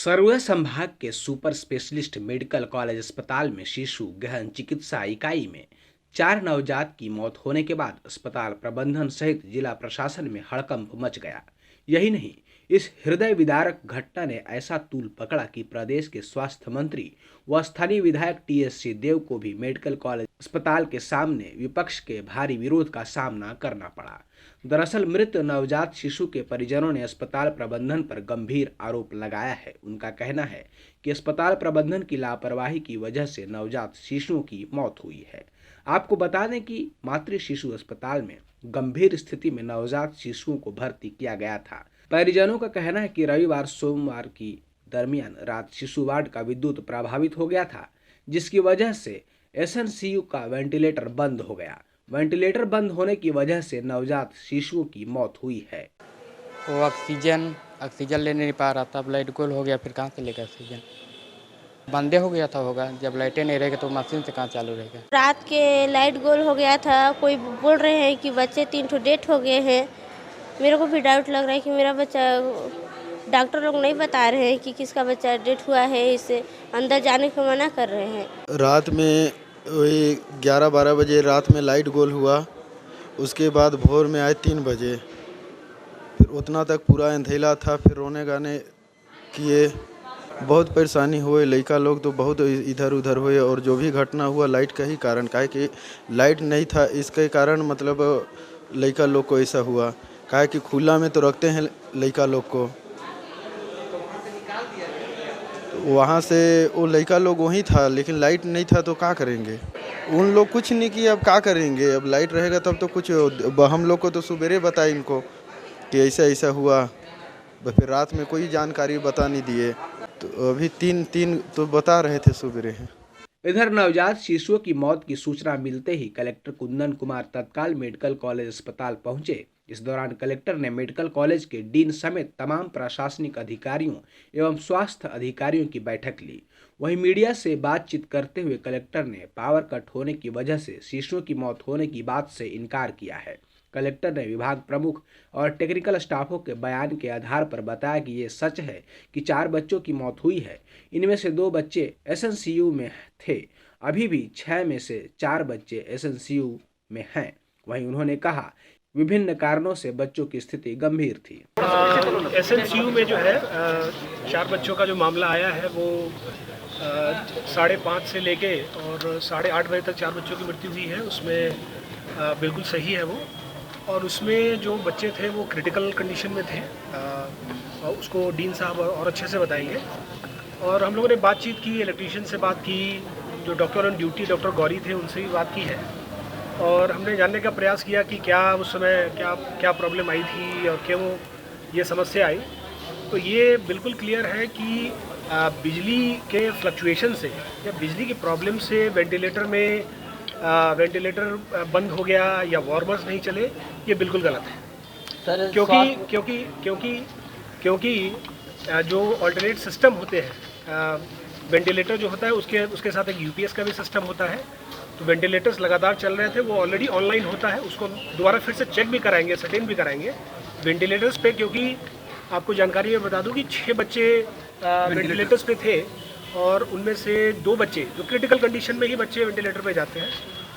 सरगुजा संभाग के super specialist medical college अस्पताल में शिशु गहन चिकित्सा इकाई में 4 नवजात की मौत होने के बाद अस्पताल प्रबंधन सहित जिला प्रशासन में हड़कंप मच गया। यही नहीं, इस हृदय विदारक घटना ने ऐसा तूल पकड़ा कि प्रदेश के स्वास्थ्य मंत्री व स्थानीय विधायक टीएस सिंहदेव को भी मेडिकल कॉलेज अस्पताल के सामने विपक्ष के भारी विरोध का सामना करना पड़ा। दरअसल मृत नवजात शिशु के परिजनों ने अस्पताल प्रबंधन पर गंभीर आरोप लगाया है। उनका कहना है कि अस्पताल प्रबंधन की लापरवाही की वजह से नवजात शिशुओं की मौत हुई है। आपको बता दें कि मातृ शिशु अस्पताल में गंभीर स्थिति में नवजात शिशुओं को भर्ती किया गया था। परिजनों का कहना है कि रविवार सोमवार की दरमियान रात शिशु वार्ड का विद्युत प्रभावित हो गया था, जिसकी वजह से एसएनसीयू का वेंटिलेटर बंद हो गया। वेंटिलेटर बंद होने की वजह से नवजात शिशुओं की मौत हुई है। वो ऑक्सीजन ले नहीं पा रहा था। अब लाइट गोल हो गया, फिर कहाँ से लेगा ऑक्सीजन? बंदे हो गया था होगा। जब लाइटें नहीं रहेगा तो मशीन से कहाँ चालू रहेगा? रात के लाइट गोल हो गया था। कोई बोल रहे हैं कि बच्चे 3 ठो डेथ हो गए हैं। मेरे को भी डाउट लग रहा है कि मेरा बच्चा, डॉक्टर लोग नहीं बता रहे हैं कि किसका बच्चा डेथ हुआ है, इसे अंदर जाने को मना कर रहे हैं। रात में वही 11-12 बजे रात में लाइट गोल हुआ। उसके बाद भोर में आए 3 बजे। फिर उतना तक पूरा अंधेला था। फिर रोने गाने किए, बहुत परेशानी हुए। लड़का लोग तो बहुत इधर उधर हुए। और जो भी घटना हुआ लाइट का ही कारण, काहे कि लाइट नहीं था, इसके कारण मतलब लड़का लोग को ऐसा हुआ। काहे कि खुला में तो रखते हैं लड़का लोग को। वहाँ से वो लड़का लोग वहीं था, लेकिन लाइट नहीं था तो क्या करेंगे? उन लोग कुछ नहीं किए, अब क्या करेंगे? अब लाइट रहेगा तब तो कुछ। हम लोग को तो सुबेरे बताए इनको कि ऐसा ऐसा हुआ, फिर रात में कोई जानकारी बता नहीं दिए। तो अभी तीन तो बता रहे थे सुबेरे। इधर नवजात शिशुओं की मौत की सूचना मिलते ही कलेक्टर कुंदन कुमार तत्काल मेडिकल कॉलेज अस्पताल पहुंचे। इस दौरान कलेक्टर ने मेडिकल कॉलेज के डीन समेत तमाम प्रशासनिक अधिकारियों एवं स्वास्थ्य अधिकारियों की बैठक ली। वहीं मीडिया से बातचीत करते हुए कलेक्टर ने पावर कट होने की वजह से शिशुओं की मौत होने की बात से इनकार किया है। कलेक्टर ने विभाग प्रमुख और टेक्निकल स्टाफों के बयान के आधार पर बताया कि ये सच है कि 4 बच्चों की मौत हुई है। इनमें से 2 बच्चे एसएनसीयू में थे। अभी भी 6 में से 4 बच्चे एसएनसीयू में हैं। वहीं उन्होंने कहा विभिन्न कारणों से बच्चों की स्थिति गंभीर थी। एसएनसीयू में जो है 4 बच्चों का जो मामला आया है वो 5:30 से लेके और 8:30 बजे तक 4 बच्चों की मृत्यु हुई है। उसमें बिल्कुल सही है वो। और उसमें जो बच्चे थे वो क्रिटिकल कंडीशन में थे। उसको डीन साहब और अच्छे से बताएंगे। और हम लोगों ने बातचीत की, इलेक्ट्रीशियन से बात की, जो doctor on duty doctor Gauri थे उनसे भी बात की है। और हमने जानने का प्रयास किया कि क्या उस समय क्या प्रॉब्लम आई थी और क्या वो ये समस्या आई। तो ये बिल्कुल क्लियर है कि बिजली के फ्लक्चुएशन से या बिजली की प्रॉब्लम से वेंटिलेटर बंद हो गया या वार्मर्स नहीं चले, ये बिल्कुल गलत है। क्योंकि जो अल्टरनेट सिस्टम होते हैं, वेंटिलेटर जो होता है उसके साथ एक यूपीएस का भी सिस्टम होता है। तो वेंटिलेटर्स लगातार चल रहे थे, वो ऑलरेडी ऑनलाइन होता है। उसको दोबारा फिर से चेक भी कराएंगे, सर्टेन भी कराएंगे वेंटिलेटर्स पे। क्योंकि आपको जानकारी में बता दूं कि 6 बच्चे वेंटिलेटर्स पे थे और उनमें से 2 बच्चे जो क्रिटिकल कंडीशन में ही बच्चे वेंटिलेटर पे जाते हैं,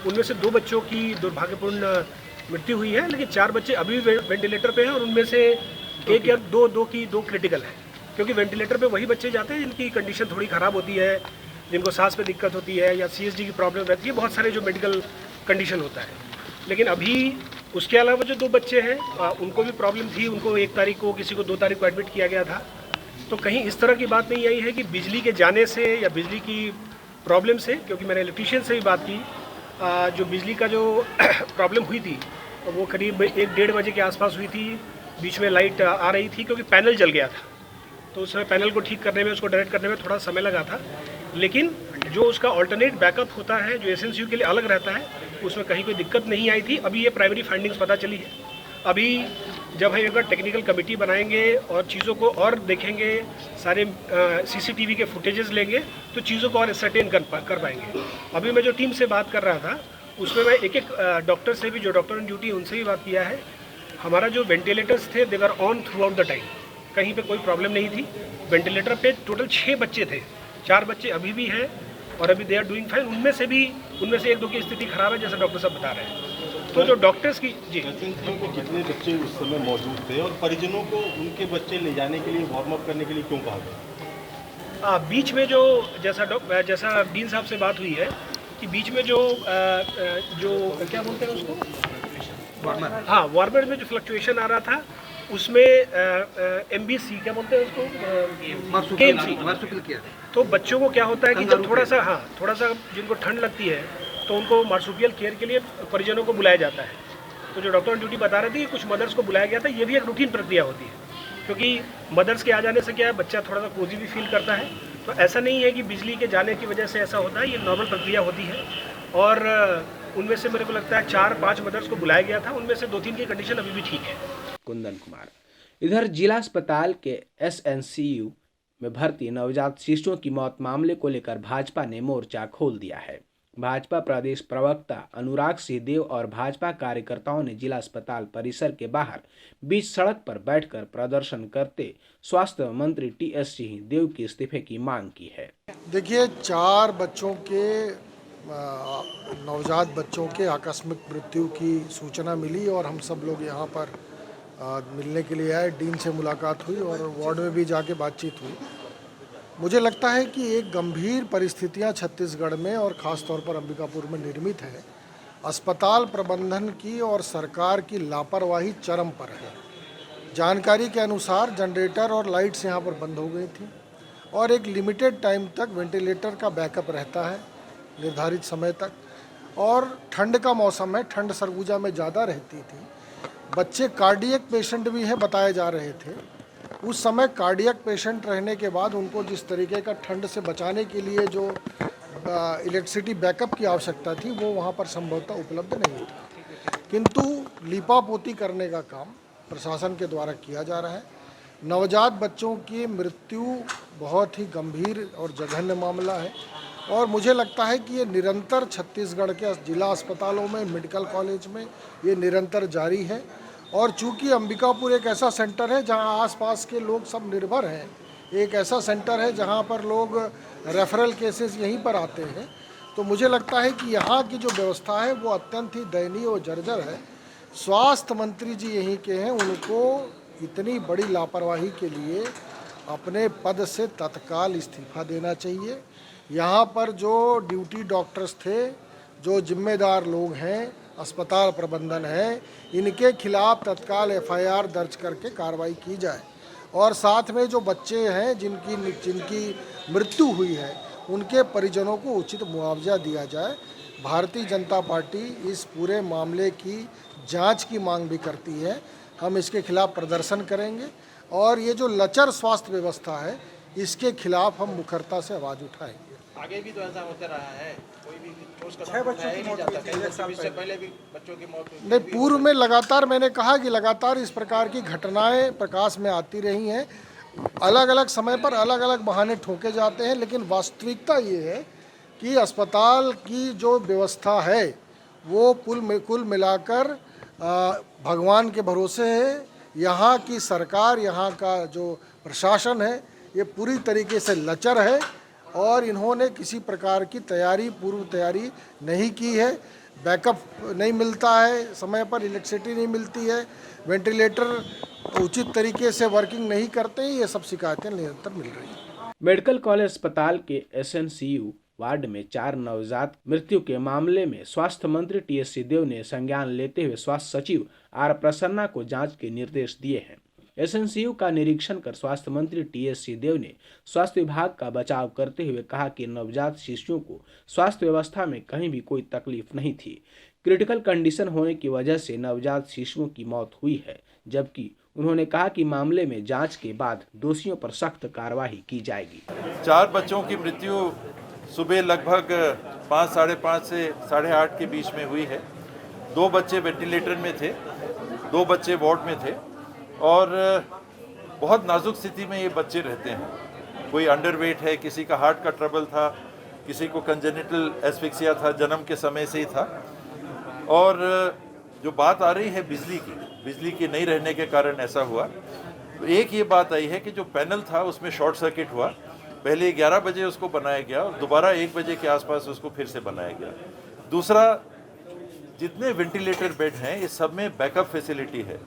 उनमें से 2 बच्चों की दुर्भाग्यपूर्ण मृत्यु हुई है। लेकिन 4 बच्चे अभी वेंटिलेटर पे हैं और उनमें से 1 या 2 क्रिटिकल है। क्योंकि वेंटिलेटर पे वही बच्चे जाते हैं जिनकी कंडीशन थोड़ी ख़राब होती है, जिनको सांस में दिक्कत होती है या सीएसडी की प्रॉब्लम रहती है, बहुत सारे जो मेडिकल कंडीशन होता है। लेकिन अभी उसके अलावा जो 2 बच्चे हैं उनको भी प्रॉब्लम थी। उनको 1 तारीख को, किसी को 2 तारीख को एडमिट किया गया था। तो कहीं इस तरह की बात नहीं आई है कि बिजली के जाने से या बिजली की प्रॉब्लम से। क्योंकि मैंने इलेक्ट्रीशियन से भी बात की, जो बिजली का जो प्रॉब्लम हुई थी वो करीब 1-1:30 बजे के आसपास हुई थी। बीच में लाइट आ रही थी क्योंकि पैनल जल गया था। तो उस समय पैनल को ठीक करने में, उसको डायरेक्ट करने में थोड़ा समय लगा था। लेकिन जो उसका अल्टरनेट बैकअप होता है, जो एसएनसीयू के लिए अलग रहता है, उसमें कहीं कोई दिक्कत नहीं आई थी। अभी ये प्राइमरी फाइंडिंग्स पता चली है। अभी जब हम एक टेक्निकल कमेटी बनाएंगे और चीज़ों को और देखेंगे, सारे सीसीटीवी के फुटेजेस लेंगे, तो चीज़ों को और सर्टेन कर पाएंगे। अभी मैं जो टीम से बात कर रहा था उसमें मैं एक डॉक्टर से भी, जो डॉक्टर ऑन ड्यूटी, उनसे भी बात किया है। हमारा जो वेंटिलेटर्स थे they were on throughout the time. कहीं पे कोई प्रॉब्लम नहीं थी। वेंटिलेटर पे टोटल 6 बच्चे थे, 4 बच्चे अभी भी हैं और अभी दे आर डूइंग फाइन। उनमें से 1-2 की स्थिति खराब है, जैसा डॉक्टर साहब बता रहे हैं। तो जो डॉक्टर्स की जी कितने बच्चे उस समय मौजूद थे और परिजनों को उनके बच्चे ले जाने के लिए वार्म अप करने के लिए क्यों कहा गया? बीच में जो जैसा डीन साहब से बात हुई है कि बीच में जो क्या बोलते हैं उसको, हाँ, वार्मर में जो फ्लक्चुएशन आ रहा था उसमें MBC क्या बोलते हैं उसको, KMC। तो बच्चों को क्या होता है कि जब थोड़ा सा जिनको ठंड लगती है तो उनको मार्सुपियल केयर के लिए परिजनों को बुलाया जाता है। तो जो डॉक्टर ऑन ड्यूटी बता रहे थे कि कुछ मदर्स को बुलाया गया था, ये भी एक रूटीन प्रक्रिया होती है, क्योंकि मदर्स के आ जाने से क्या है, बच्चा थोड़ा सा कोजी भी फील करता है। तो ऐसा नहीं है कि बिजली के जाने की वजह से ऐसा होता है, ये नॉर्मल प्रक्रिया होती है। और उनमें से मेरे को लगता है 4-5 मदर्स को बुलाया गया था, उनमें से 2-3 की कंडीशन अभी भी ठीक है। कुंदन कुमार। इधर जिला अस्पताल के SNCU में भर्ती नवजात शिशुओं की मौत मामले को लेकर भाजपा ने मोर्चा खोल दिया है। भाजपा प्रदेश प्रवक्ता अनुराग सिंहदेव और भाजपा कार्यकर्ताओं ने जिला अस्पताल परिसर के बाहर बीच सड़क पर बैठकर प्रदर्शन करते स्वास्थ्य मंत्री TS सिंहदेव के इस्तीफे की मांग की है। देखिए, 4 बच्चों के नवजात बच्चों के आकस्मिक मृत्यु की सूचना मिली और हम सब लोग यहाँ पर मिलने के लिए आए। डीन से मुलाकात हुई और वार्ड में भी जाके बातचीत हुई। मुझे लगता है कि एक गंभीर परिस्थितियां छत्तीसगढ़ में और ख़ास तौर पर अंबिकापुर में निर्मित है। अस्पताल प्रबंधन की और सरकार की लापरवाही चरम पर है। जानकारी के अनुसार जनरेटर और लाइट्स यहाँ पर बंद हो गई थी और एक लिमिटेड टाइम तक वेंटिलेटर का बैकअप रहता है निर्धारित समय तक, और ठंड का मौसम है, ठंड सरगुजा में ज़्यादा रहती थी। बच्चे कार्डियक पेशेंट भी हैं बताए जा रहे थे। उस समय कार्डियक पेशेंट रहने के बाद उनको जिस तरीके का ठंड से बचाने के लिए जो इलेक्ट्रिसिटी बैकअप की आवश्यकता थी वो वहाँ पर संभवतः उपलब्ध नहीं था। किंतु लीपापोती करने का काम प्रशासन के द्वारा किया जा रहा है। नवजात बच्चों की मृत्यु बहुत ही गंभीर और जघन्य मामला है और मुझे लगता है कि ये निरंतर छत्तीसगढ़ के जिला अस्पतालों में, मेडिकल कॉलेज में ये निरंतर जारी है। और चूंकि अंबिकापुर एक ऐसा सेंटर है जहां आसपास के लोग सब निर्भर हैं, एक ऐसा सेंटर है जहां पर लोग रेफरल केसेस यहीं पर आते हैं, तो मुझे लगता है कि यहाँ की जो व्यवस्था है वो अत्यंत ही दयनीय और जर्जर है। स्वास्थ्य मंत्री जी यहीं के हैं, उनको इतनी बड़ी लापरवाही के लिए अपने पद से तत्काल इस्तीफा देना चाहिए। यहाँ पर जो ड्यूटी डॉक्टर्स थे, जो जिम्मेदार लोग हैं, अस्पताल प्रबंधन है, इनके खिलाफ तत्काल FIR दर्ज करके कार्रवाई की जाए और साथ में जो बच्चे हैं जिनकी मृत्यु हुई है उनके परिजनों को उचित मुआवजा दिया जाए। भारतीय जनता पार्टी इस पूरे मामले की जांच की मांग भी करती है। हम इसके खिलाफ प्रदर्शन करेंगे और ये जो लचर स्वास्थ्य व्यवस्था है इसके खिलाफ हम मुखरता से आवाज़ उठाएंगे। आगे भी तो ऐसा होता रहा है, कोई भी ठोस कदम उठाया नहीं जाता। कई वर्षों से पहले भी बच्चों की मौत हुई। नहीं, पूर्व में लगातार मैंने कहा कि लगातार इस प्रकार की घटनाएं प्रकाश में आती रही हैं। अलग अलग समय पर अलग अलग बहाने ठोके जाते हैं, लेकिन वास्तविकता ये है कि अस्पताल की जो व्यवस्था है वो कुल मिलाकर भगवान के भरोसे है। यहाँ की सरकार, यहाँ का जो प्रशासन है ये पूरी तरीके से लचर है और इन्होंने किसी प्रकार की पूर्व तैयारी नहीं की है। बैकअप नहीं मिलता है, समय पर इलेक्ट्रिसिटी नहीं मिलती है, वेंटिलेटर उचित तरीके से वर्किंग नहीं करते, ये सब शिकायतें निरंतर मिल रही हैं। मेडिकल कॉलेज अस्पताल के SNCU वार्ड में 4 नवजात मृत्यु के मामले में स्वास्थ्य मंत्री TS सिंहदेव ने संज्ञान लेते हुए स्वास्थ्य सचिव R प्रसन्ना को जांच के निर्देश दिए हैं। SNCU का निरीक्षण कर स्वास्थ्य मंत्री TS सिंहदेव ने स्वास्थ्य विभाग का बचाव करते हुए कहा कि नवजात शिशुओं को स्वास्थ्य व्यवस्था में कहीं भी कोई तकलीफ नहीं थी। क्रिटिकल कंडीशन होने की वजह से नवजात शिशुओं की मौत हुई है, जबकि उन्होंने कहा कि मामले में जांच के बाद दोषियों पर सख्त कार्रवाई की जाएगी। 4 बच्चों की मृत्यु सुबह लगभग 5, साढ़े 5 से साढ़े 8 के बीच में हुई है। 2 बच्चे वेंटिलेटर में थे, 2 बच्चे वार्ड में थे और बहुत नाजुक स्थिति में ये बच्चे रहते हैं। कोई अंडरवेट है, किसी का हार्ट का ट्रबल था, किसी को कंजेनिटल एस्फिक्सिया था, जन्म के समय से ही था। और जो बात आ रही है बिजली की नहीं रहने के कारण ऐसा हुआ। एक ये बात आई है कि जो पैनल था उसमें शॉर्ट सर्किट हुआ, पहले 11 बजे उसको बनाया गया और दोबारा 1 बजे के आसपास उसको फिर से बनाया गया। दूसरा, जितने वेंटिलेटर बेड हैं इस सब में बैकअप फैसिलिटी है।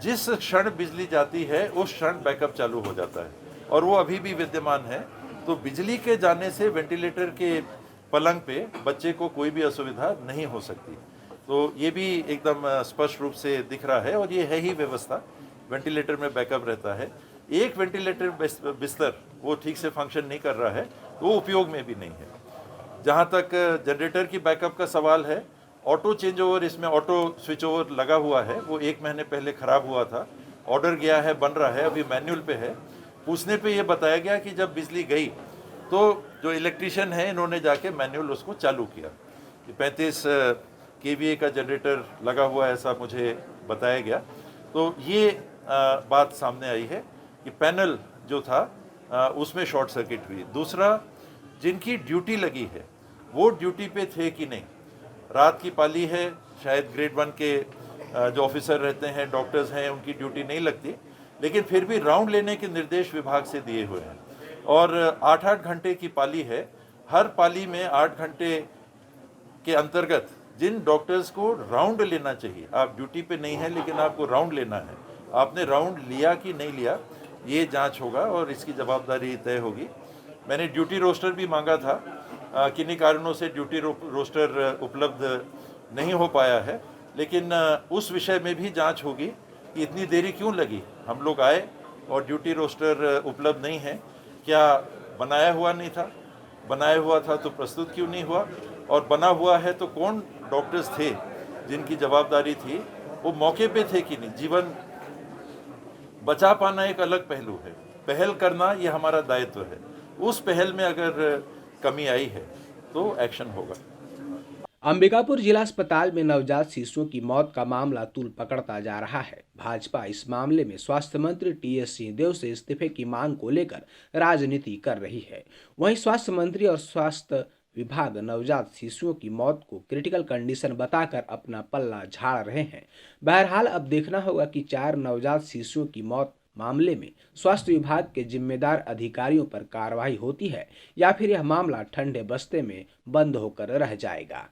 जिस क्षण बिजली जाती है उस क्षण बैकअप चालू हो जाता है और वो अभी भी विद्यमान है। तो बिजली के जाने से वेंटिलेटर के पलंग पे बच्चे को कोई भी असुविधा नहीं हो सकती। तो ये भी एकदम स्पष्ट रूप से दिख रहा है और ये है ही व्यवस्था, वेंटिलेटर में बैकअप रहता है। एक वेंटिलेटर बिस्तर वो ठीक से फंक्शन नहीं कर रहा है, वो उपयोग में भी नहीं है। जहाँ तक जनरेटर की बैकअप का सवाल है, ऑटो चेंज ओवर इसमें ऑटो स्विच ओवर लगा हुआ है, वो 1 महीने पहले ख़राब हुआ था, ऑर्डर गया है, बन रहा है, अभी मैनुअल पे है। पूछने पे ये बताया गया कि जब बिजली गई तो जो इलेक्ट्रीशियन है इन्होंने जाके मैनुअल उसको चालू किया। 35 केवीए का जनरेटर लगा हुआ है ऐसा मुझे बताया गया। तो ये बात सामने आई है कि पैनल जो था उसमें शॉर्ट सर्किट हुई। दूसरा, जिनकी ड्यूटी लगी है वो ड्यूटी पे थे कि नहीं। रात की पाली है, शायद ग्रेड 1 के जो ऑफिसर रहते हैं, डॉक्टर्स हैं, उनकी ड्यूटी नहीं लगती, लेकिन फिर भी राउंड लेने के निर्देश विभाग से दिए हुए हैं और 8-8 घंटे की पाली है। हर पाली में 8 घंटे के अंतर्गत जिन डॉक्टर्स को राउंड लेना चाहिए, आप ड्यूटी पे नहीं है लेकिन आपको राउंड लेना है, आपने राउंड लिया कि नहीं लिया, ये जांच होगा और इसकी जवाबदारी तय होगी। मैंने ड्यूटी रोस्टर भी मांगा था, किन्हीं कारणों से ड्यूटी रोस्टर उपलब्ध नहीं हो पाया है, लेकिन उस विषय में भी जांच होगी कि इतनी देरी क्यों लगी। हम लोग आए और ड्यूटी रोस्टर उपलब्ध नहीं है, क्या बनाया हुआ नहीं था, बनाया हुआ था तो प्रस्तुत क्यों नहीं हुआ, और बना हुआ है तो कौन डॉक्टर्स थे जिनकी जवाबदारी थी, वो मौके पे थे कि नहीं। जीवन बचा पाना एक अलग पहलू है, पहल करना ये हमारा दायित्व है। उस पहल में अगर कमी आई है तो एक्शन होगा। अंबिकापुर जिला अस्पताल में नवजात शिशुओं की मौत का मामला तूल पकड़ता जा रहा है। भाजपा इस मामले में स्वास्थ्य मंत्री टीएस सिंहदेव से इस्तीफे की मांग को लेकर राजनीति कर रही है। वहीं स्वास्थ्य मंत्री और स्वास्थ्य विभाग नवजात शिशुओं की मौत को क्रिटिकल कंडीशन बताकर अपना पल्ला झाड़ रहे हैं। बहरहाल अब देखना होगा कि 4 नवजात शिशुओं की मौत मामले में स्वास्थ्य विभाग के जिम्मेदार अधिकारियों पर कार्रवाई होती है या फिर यह मामला ठंडे बस्ते में बंद होकर रह जाएगा।